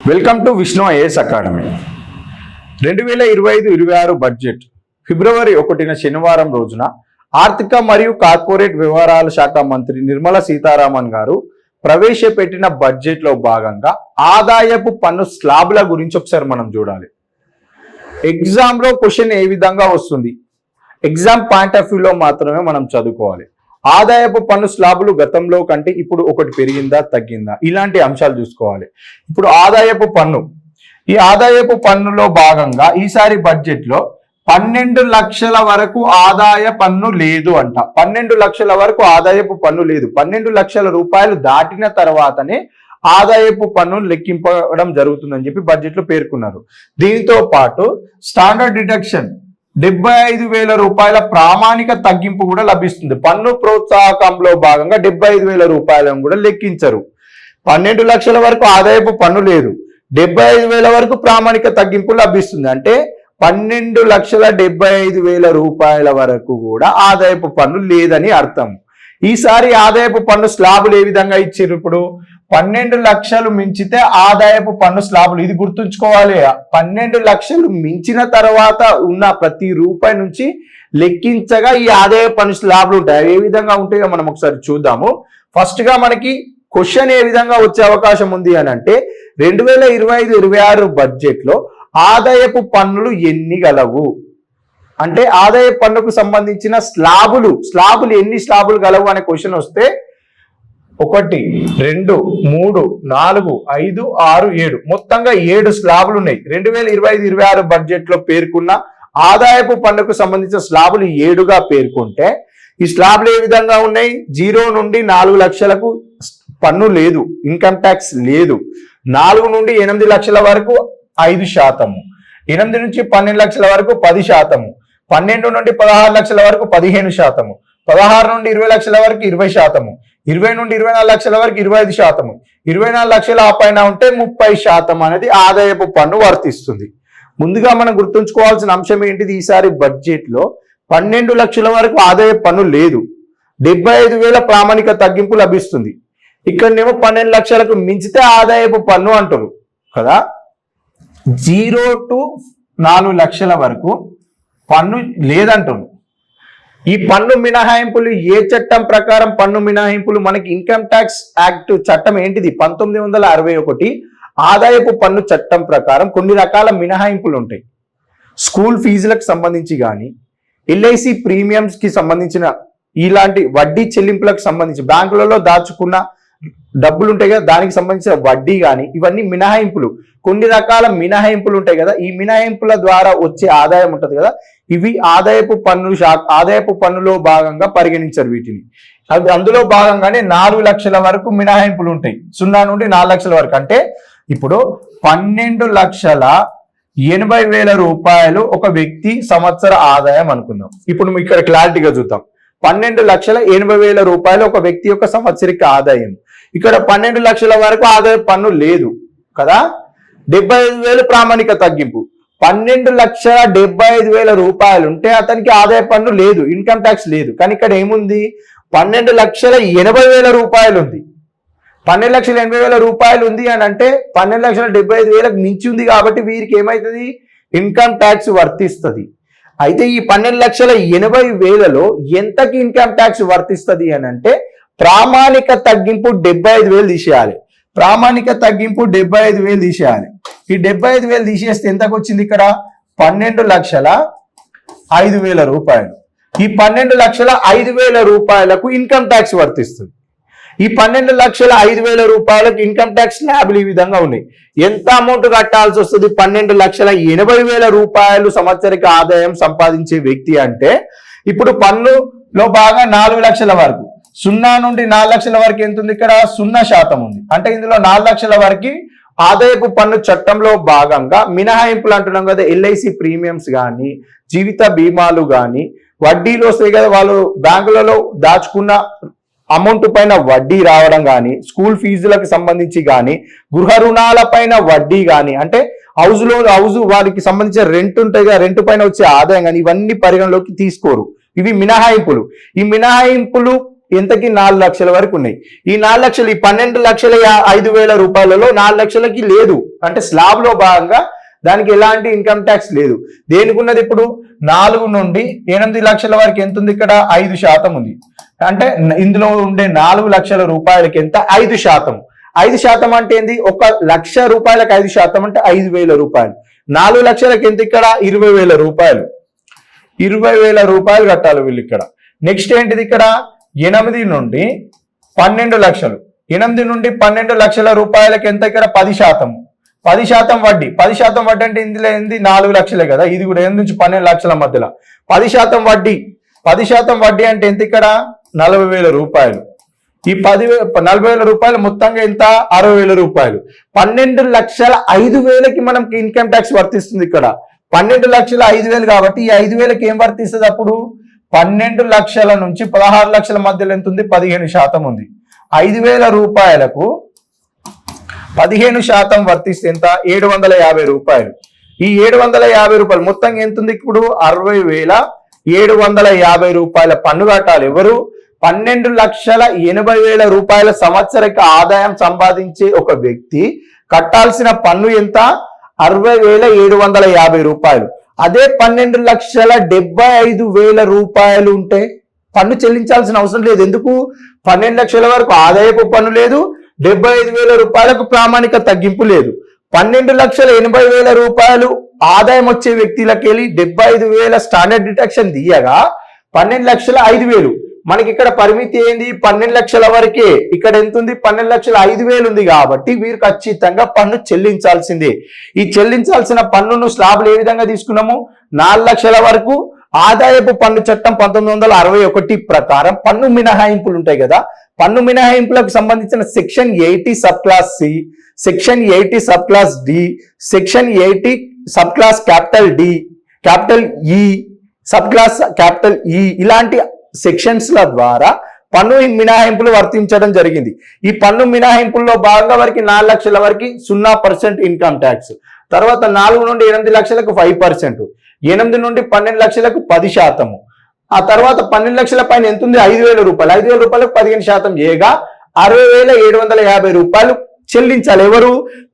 Welcome to Vishnu IAS academy. 2025-26 budget ఫిబ్రవరి 1న శనివారం రోజున ఆర్థిక మరియు కార్పొరేట్ వ్యవహారాల శాఖ మంత్రి నిర్మలా సీతారామన్ గారు ప్రవేశపెట్టిన బడ్జెట్లో భాగంగా ఆదాయపు పన్ను స్లాబుల గురించి ఒకసారి మనం చూడాలి. ఎగ్జామ్లో క్వశ్చన్ ఏ విధంగా వస్తుంది, ఎగ్జామ్ పాయింట్ ఆఫ్ వ్యూలో మాత్రమే మనం చదువుకోవాలి. ఆదాయపు పన్ను స్లాబులు గతంలో కంటే ఇప్పుడు ఒకటి పెరిగిందా తగ్గిందా ఇలాంటి అంశాలు చూసుకోవాలి. ఇప్పుడు ఆదాయపు పన్ను, ఈ ఆదాయపు పన్నులో భాగంగా ఈసారి బడ్జెట్ లో 12 లక్షల వరకు ఆదాయ పన్ను లేదు అంట. 12 లక్షల వరకు ఆదాయపు పన్ను లేదు. 12 లక్షల రూపాయలు దాటిన తర్వాతనే ఆదాయపు పన్ను లెక్కింపడం జరుగుతుందని చెప్పి బడ్జెట్ లో పేర్కొన్నారు. దీంతో పాటు స్టాండర్డ్ డిడక్షన్ 75,000 రూపాయల ప్రామాణిక తగ్గింపు కూడా లభిస్తుంది. పన్ను ప్రోత్సాహకంలో భాగంగా 75,000 రూపాయలను కూడా లెక్కించరు. 12 లక్షల వరకు ఆదాయపు పన్ను లేదు, 75,000 వరకు ప్రామాణిక తగ్గింపు లభిస్తుంది. అంటే 12,75,000 రూపాయల వరకు కూడా ఆదాయపు పన్ను లేదని అర్థం. ఈసారి ఆదాయపు పన్ను స్లాబులు ఏ విధంగా ఇచ్చారు? ఇప్పుడు 12 లక్షలు మించితే ఆదాయపు పన్ను స్లాబులు, ఇది గుర్తుంచుకోవాలి. 12 లక్షలు మించిన తర్వాత ఉన్న ప్రతి రూపాయి నుంచి లెక్కించగా ఈ ఆదాయ పన్ను స్లాబులు ఉంటాయి. ఏ విధంగా ఉంటాయో మనం ఒకసారి చూద్దాము. ఫస్ట్ గా మనకి క్వశ్చన్ ఏ విధంగా వచ్చే అవకాశం ఉంది అని అంటే 2025-26 బడ్జెట్ లో ఆదాయపు పన్నులు ఎన్ని గలవు అంటే ఆదాయ పన్నుకు సంబంధించిన స్లాబులు ఎన్ని స్లాబులు గలవు అనే క్వశ్చన్ వస్తే 1, 2, 3, 4, 5, 6, 7 మొత్తంగా 7 స్లాబులు ఉన్నాయి. 2025-26 బడ్జెట్ లో పేర్కొన్న ఆదాయపు పన్నుకు సంబంధించిన స్లాబులు 7గా పేర్కొంటే ఈ స్లాబులు ఏ విధంగా ఉన్నాయి? 0 నుండి 4 లక్షలకు పన్ను లేదు, ఇన్కమ్ ట్యాక్స్ లేదు. 4 నుండి 8 లక్షల వరకు 5%, 8 నుంచి 12 లక్షల వరకు 10%, 12 నుండి 16 లక్షల వరకు 15%, 16 నుండి 20 లక్షల వరకు 20%, 20 నుండి 24 లక్షల వరకు 25%, 24 లక్షల ఆ పైన ఉంటే 30% అనేది ఆదాయపు పన్ను వర్తిస్తుంది. ముందుగా మనం గుర్తుంచుకోవాల్సిన అంశం ఏంటిది? ఈసారి బడ్జెట్ లో 12 లక్షల వరకు ఆదాయ పన్ను లేదు, 75,000 ప్రామాణిక తగ్గింపు లభిస్తుంది. ఇక్కడనేమో 12 లక్షలకు మించితే ఆదాయపు పన్ను అంటారు కదా. 0 to 4 లక్షల వరకు పన్ను లేదంటారు. ఈ పన్ను మినహాయింపులు ఏ చట్టం ప్రకారం పన్ను మినహాయింపులు? మనకి ఇన్కమ్ ట్యాక్స్ యాక్ట్ చట్టం ఏంటిది? 1961 ఆదాయపు పన్ను చట్టం ప్రకారం కొన్ని రకాల మినహాయింపులు ఉంటాయి. స్కూల్ ఫీజులకు సంబంధించి కానీ, ఎల్ఐసి ప్రీమియమ్స్ కి సంబంధించిన ఇలాంటి వడ్డీ చెల్లింపులకు సంబంధించి బ్యాంకులలో దాచుకున్న డబ్బులు ఉంటాయి కదా, దానికి సంబంధించిన వడ్డీ కానీ, ఇవన్నీ మినహాయింపులు. కొన్ని రకాల మినహాయింపులు ఉంటాయి కదా, ఈ మినహాయింపుల ద్వారా వచ్చే ఆదాయం ఉంటుంది కదా, ఇవి ఆదాయపు పన్నులో భాగంగా పరిగణించరు వీటిని. అందులో భాగంగానే 4 లక్షల వరకు మినహాయింపులు ఉంటాయి. 0 నుండి 4 లక్షల వరకు. అంటే ఇప్పుడు 12,80,000 రూపాయలు ఒక వ్యక్తి సంవత్సర ఆదాయం అనుకుందాం. ఇప్పుడు ఇక్కడ క్లారిటీగా చూద్దాం. 12,80,000 రూపాయలు ఒక వ్యక్తి యొక్క సంవత్సరిక ఆదాయం. ఇక్కడ 12 లక్షల వరకు ఆదాయ పన్ను లేదు కదా, 75,000 ప్రామాణిక తగ్గింపు. 12,75,000 రూపాయలు ఉంటే అతనికి ఆదాయ పన్ను లేదు, ఇన్కమ్ ట్యాక్స్ లేదు. కానీ ఇక్కడ ఏముంది? 12,80,000 రూపాయలు ఉంది. 12,80,000 రూపాయలు ఉంది అని అంటే 12,75,000 మించి ఉంది కాబట్టి వీరికి ఏమవుతుంది? ఇన్కమ్ ట్యాక్స్ వర్తిస్తుంది. అయితే ఈ 12,80,000లో ఎంతకి ఇన్కమ్ ట్యాక్స్ వర్తిస్తుంది అని అంటే ప్రామాణిక తగ్గింపు 75,000 తీసేయాలి. ప్రామాణిక తగ్గింపు 75,000 తీసేయాలి. ఈ 75,000 తీసేస్తే ఎంతకు వచ్చింది? ఇక్కడ 12,05,000 రూపాయలు. ఈ 12,05,000 రూపాయలకు ఇన్కమ్ ట్యాక్స్ వర్తిస్తుంది. ఈ 12,05,000 రూపాయలకు ఇన్కమ్ ట్యాక్స్ స్లాబులు ఈ విధంగా ఉన్నాయి. ఎంత అమౌంట్ కట్టాల్సి వస్తుంది? 12,80,000 రూపాయలు సంవత్సరిక ఆదాయం సంపాదించే వ్యక్తి అంటే ఇప్పుడు పన్నులో బాగా 4 లక్షల వరకు, 0 నుండి 4 లక్షల వరకు ఎంత ఉంది? ఇక్కడ 0% ఉంది. అంటే ఇందులో 4 లక్షల వరకు ఆదాయపు పన్ను చట్టంలో భాగంగా మినహాయింపులు అంటున్నాం కదా, ఎల్ఐసి ప్రీమియమ్స్ కానీ, జీవిత బీమాలు కానీ, వడ్డీలు వస్తాయి కదా, వాళ్ళు బ్యాంకులలో దాచుకున్న అమౌంట్ పైన వడ్డీ రావడం కానీ, స్కూల్ ఫీజులకు సంబంధించి కానీ, గృహ రుణాల పైన వడ్డీ కానీ, అంటే హౌస్ వారికి సంబంధించిన రెంట్ ఉంటాయి కదా, రెంట్ పైన వచ్చే ఆదాయం కానీ, ఇవన్నీ పరిగణలోకి తీసుకోరు. ఇవి మినహాయింపులు. ఈ మినహాయింపులు ఎంతకి 4 లక్షల వరకు ఉన్నాయి. ఈ 4 లక్షలు, ఈ 12,05,000 రూపాయలలో 4 లక్షలకి లేదు, అంటే స్లాబ్ లో భాగంగా దానికి ఎలాంటి ఇన్కమ్ ట్యాక్స్ లేదు. దేనికి ఉన్నది? ఇప్పుడు 4 నుండి 8 లక్షల వరకు ఎంత ఉంది? ఇక్కడ 5% ఉంది. అంటే ఇందులో ఉండే 4 లక్షల రూపాయలకి ఎంత? 5%. 5% అంటే ఏంది? 1 లక్ష రూపాయలకు 5% అంటే 5,000 రూపాయలు. 4 లక్షలకి ఎంత? ఇక్కడ 20,000 రూపాయలు. 20,000 రూపాయలు కట్టాలి వీళ్ళు ఇక్కడ. నెక్స్ట్ ఏంటిది? ఇక్కడ 8 నుండి 12 లక్షలు. 8 నుండి 12 లక్షల రూపాయలకి ఎంత? ఇక్కడ 10%. 10% వడ్డీ. 10% వడ్డీ అంటే ఇందులో ఏంది? 4 లక్షలే కదా, ఇది కూడా 8 నుంచి 12 లక్షల మధ్యలో 10% వడ్డీ. 10% వడ్డీ అంటే ఎంత? ఇక్కడ 40,000 రూపాయలు. ఈ 40,000 రూపాయలు మొత్తంగా ఎంత? 60,000 రూపాయలు. 12,05,000కి మనకి ఇన్కమ్ ట్యాక్స్ వర్తిస్తుంది. ఇక్కడ 12,05,000 కాబట్టి ఈ 5,000కి ఏం వర్తిస్తుంది? అప్పుడు 12 లక్షల నుంచి 16 లక్షల మధ్యలో ఎంత ఉంది? 15% ఉంది. 5,000 రూపాయలకు 15% వర్తిస్తే ఎంత? 750 రూపాయలు. ఈ 750 రూపాయలు మొత్తం ఎంత ఉంది? ఇప్పుడు 60,750 రూపాయల పన్ను కట్టాలి. ఎవరు? 12,80,000 రూపాయల సంవత్సరిక ఆదాయం సంపాదించే ఒక వ్యక్తి కట్టాల్సిన పన్ను ఎంత? 60,750 రూపాయలు. అదే 12,75,000 రూపాయలు ఉంటే పన్ను చెల్లించాల్సిన అవసరం లేదు. ఎందుకు? 12 లక్షల వరకు ఆదాయపు పన్ను లేదు, 75,000 రూపాయలకు ప్రామాణిక తగ్గింపు లేదు. 12,80,000 రూపాయలు ఆదాయం వచ్చే వ్యక్తులకు వెళ్ళి 75,000 స్టాండర్డ్ డిడక్షన్ తీయగా 12,05,000. మనకి ఇక్కడ పరిమితి ఏంది? 12 లక్షల వరకే. ఇక్కడ ఎంత ఉంది? 12,05,000 ఉంది కాబట్టి వీరు ఖచ్చితంగా పన్ను చెల్లించాల్సిందే. ఈ చెల్లించాల్సిన పన్నును స్లాబ్లు ఏ విధంగా తీసుకున్నాము? 4 లక్షల వరకు ఆదాయపు పన్ను చట్టం 1961 ప్రకారం పన్ను మినహాయింపులు ఉంటాయి కదా, పన్ను మినహాయింపులకు సంబంధించిన సెక్షన్ 80 సబ్ క్లాస్ సి, సెక్షన్ 80 సబ్ క్లాస్ డి, సెక్షన్ 80 సబ్ క్లాస్ క్యాపిటల్ డి, క్యాపిటల్ ఈ, సబ్ క్లాస్ క్యాపిటల్ ఈ, ఇలాంటి సెక్షన్స్ ల ద్వారా పన్ను మినహాయింపులు వర్తించడం జరిగింది. ఈ పన్ను మినహాయింపుల్లో భాగంగా వారికి 4 లక్షల వరకు 0% ఇన్కమ్ ట్యాక్స్, తర్వాత 4 నుండి 8 లక్షలకు 5%, 8 నుండి 12 లక్షలకు 10%, ఆ తర్వాత 12 లక్షల పైన ఎంత ఉంది? 5,000 రూపాయలు. 5,000 రూపాయలకు 15% చేయగా 60,750 రూపాయలు చెల్లించాలి. ఎవరు?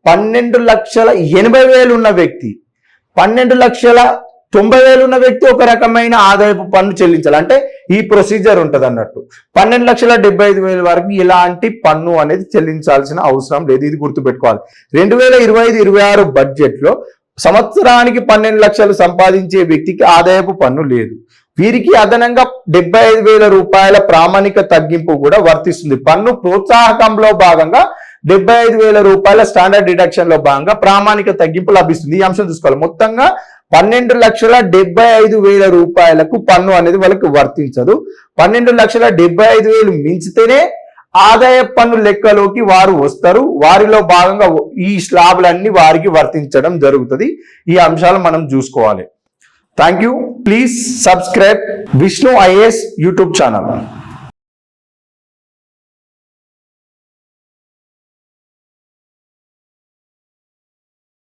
12,80,000 ఉన్న వ్యక్తి. 12,90,000 ఉన్న వ్యక్తి ఒక రకమైన ఆదాయపు పన్ను చెల్లించాలి. అంటే ఈ ప్రొసీజర్ ఉంటుంది అన్నట్టు. 12,75,000 వరకు ఇలాంటి పన్ను అనేది చెల్లించాల్సిన అవసరం లేదు. ఇది గుర్తుపెట్టుకోవాలి. 2025-26 బడ్జెట్ లో సంవత్సరానికి 12 లక్షలు సంపాదించే వ్యక్తికి ఆదాయపు పన్ను లేదు. వీరికి అదనంగా 75,000 రూపాయల ప్రామాణిక తగ్గింపు కూడా వర్తిస్తుంది. పన్ను ప్రోత్సాహకంలో భాగంగా 75,000 రూపాయల స్టాండర్డ్ డిడక్షన్ లో భాగంగా ప్రామాణిక తగ్గింపు లభిస్తుంది. ఈ అంశం చూసుకోవాలి. మొత్తంగా 12,75,000 రూపాయలకు పన్ను అనేది వాళ్ళకి వర్తించదు. 12,75,000 మించితేనే ఆదాయ పన్ను లెక్కలోకి వారు వస్తారు. వారిలో భాగంగా ఈ స్లాబ్లన్నీ వారికి వర్తించడం జరుగుతుంది. ఈ అంశాలు మనం చూసుకోవాలి. Thank you. Please subscribe Vishnu IAS YouTube channel.